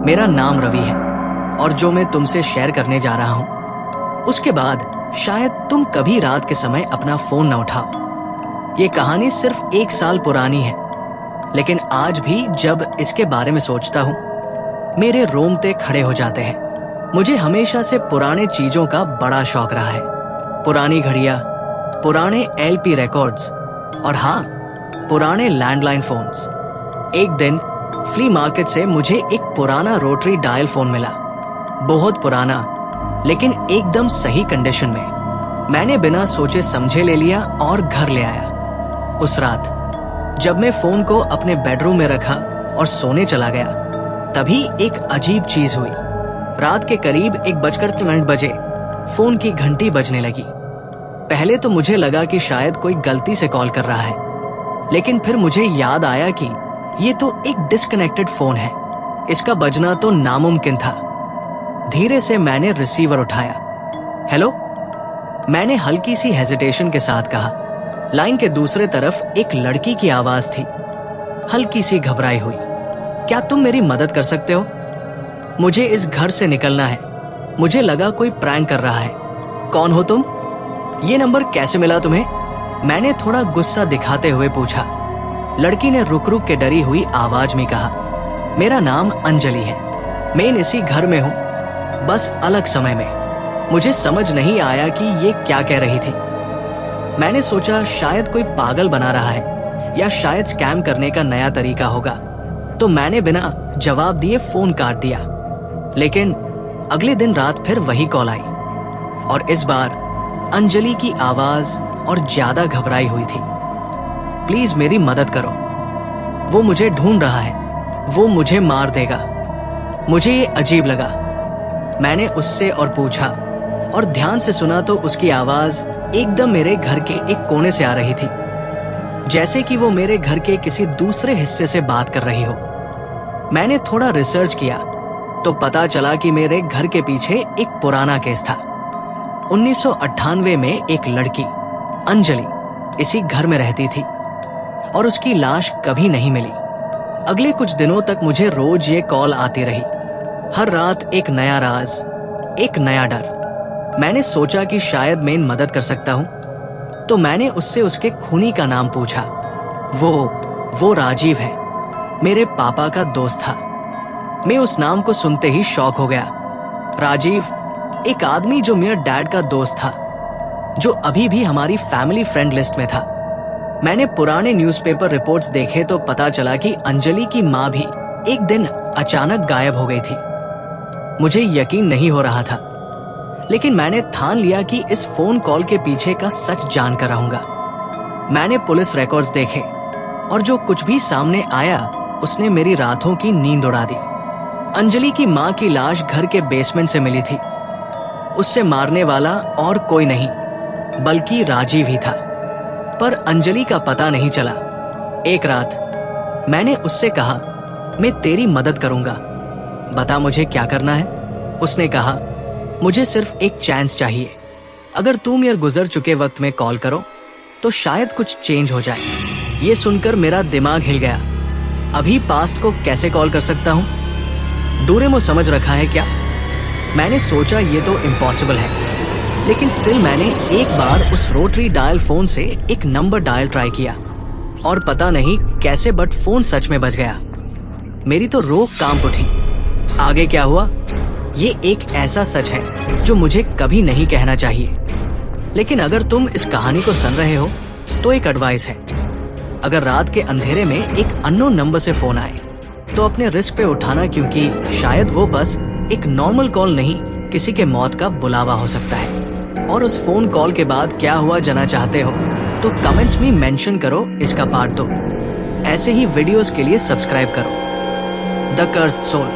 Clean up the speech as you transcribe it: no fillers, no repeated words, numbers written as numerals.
मेरा नाम रवि है और जो मैं तुमसे शेयर करने जा रहा हूँ उसके बाद शायद तुम कभी रात के समय अपना फोन न उठाओ। ये कहानी सिर्फ 1 साल पुरानी है, लेकिन आज भी जब इसके बारे में सोचता हूँ मेरे रोंगटे खड़े हो जाते हैं। मुझे हमेशा से पुराने चीजों का बड़ा शौक रहा है। पुरानी घड़ियां, पुराने LP रिकॉर्ड्स और हाँ, पुराने लैंडलाइन फोन्स। एक दिन फ्ली मार्केट से मुझे एक पुराना रोटरी डायल फोन मिला। बहुत पुराना, लेकिन एकदम सही कंडीशन में। मैंने बिना सोचे समझे ले लिया और घर ले आया। उस रात जब मैं फोन को अपने बेडरूम में रखा और सोने चला गया, तभी एक अजीब चीज हुई। रात के करीब 1:03 फोन की घंटी बजने लगी। पहले तो मुझे लगा कि शायद कोई गलती से कॉल कर रहा है, लेकिन फिर मुझे याद आया कि ये तो एक डिस्कनेक्टेड फोन है, इसका बजना तो नामुमकिन था। धीरे से मैंने रिसीवर उठाया। हेलो, मैंने हल्की सी हेजिटेशन के साथ कहा। लाइन के दूसरे तरफ एक लड़की की आवाज थी, हल्की सी घबराई हुई। क्या तुम मेरी मदद कर सकते हो? मुझे इस घर से निकलना है। मुझे लगा कोई प्रैंक कर रहा है। कौन हो तुम? ये नंबर कैसे मिला तुम्हें? मैंने थोड़ा गुस्सा दिखाते हुए पूछा। लड़की ने रुक रुक के डरी हुई आवाज में कहा, मेरा नाम अंजलि है। मैं इसी घर में हूँ, बस अलग समय में। मुझे समझ नहीं आया कि ये क्या कह रही थी। मैंने सोचा शायद कोई पागल बना रहा है या शायद स्कैम करने का नया तरीका होगा, तो मैंने बिना जवाब दिए फोन काट दिया। लेकिन अगले दिन रात फिर वही कॉल आई और इस बार अंजलि की आवाज और ज्यादा घबराई हुई थी। प्लीज मेरी मदद करो, वो मुझे ढूंढ रहा है, वो मुझे मार देगा। मुझे ये अजीब लगा। मैंने उससे और पूछा और ध्यान से सुना तो उसकी आवाज एकदम मेरे घर के एक कोने से आ रही थी, जैसे कि वो मेरे घर के किसी दूसरे हिस्से से बात कर रही हो। मैंने थोड़ा रिसर्च किया तो पता चला कि मेरे घर के पीछे एक पुराना केस था। 1998 में एक लड़की अंजलि इसी घर में रहती थी और उसकी लाश कभी नहीं मिली। अगले कुछ दिनों तक मुझे रोज ये कॉल आती रही। हर रात एक नया राज, एक नया डर। मैंने सोचा कि शायद मैं मदद कर सकता हूं, तो मैंने उससे उसके खूनी का नाम पूछा। वो राजीव है, मेरे पापा का दोस्त था। मैं उस नाम को सुनते ही शॉक हो गया। राजीव, एक आदमी जो मेरे डैड का दोस्त था, जो अभी भी हमारी फैमिली फ्रेंड लिस्ट में था। मैंने पुराने न्यूज़पेपर रिपोर्ट्स देखे तो पता चला कि अंजलि की माँ भी एक दिन अचानक गायब हो गई थी। मुझे यकीन नहीं हो रहा था, लेकिन मैंने ठान लिया कि इस फोन कॉल के पीछे का सच जानकर रहूंगा। मैंने पुलिस रिकॉर्ड्स देखे और जो कुछ भी सामने आया उसने मेरी रातों की नींद उड़ा दी। अंजलि की माँ की लाश घर के बेसमेंट से मिली थी। उससे मारने वाला और कोई नहीं बल्कि राजीव ही था, पर अंजलि का पता नहीं चला। एक रात मैंने उससे कहा, मैं तेरी मदद करूंगा, बता मुझे क्या करना है। उसने कहा, मुझे सिर्फ एक चांस चाहिए। अगर तुम यार गुजर चुके वक्त में कॉल करो तो शायद कुछ चेंज हो जाए। ये सुनकर मेरा दिमाग हिल गया। अभी पास्ट को कैसे कॉल कर सकता हूँ? डोरेमोन समझ रखा है क्या? मैंने सोचा ये तो इम्पॉसिबल है, लेकिन स्टिल मैंने एक बार उस रोटरी डायल फोन से एक नंबर डायल ट्राई किया और पता नहीं कैसे बट फोन सच में बज गया। मेरी तो रोक कांप उठी। आगे क्या हुआ ये एक ऐसा सच है जो मुझे कभी नहीं कहना चाहिए, लेकिन अगर तुम इस कहानी को सुन रहे हो तो एक एडवाइस है। अगर रात के अंधेरे में एक अननोन नंबर से फोन आए तो अपने रिस्क पे उठाना, क्योंकि शायद वो बस एक नॉर्मल कॉल नहीं, किसी के मौत का बुलावा हो सकता है। और उस फोन कॉल के बाद क्या हुआ जानना चाहते हो तो कमेंट्स में मेंशन करो इसका पार्ट 2। ऐसे ही वीडियोस के लिए सब्सक्राइब करो। The cursed soul.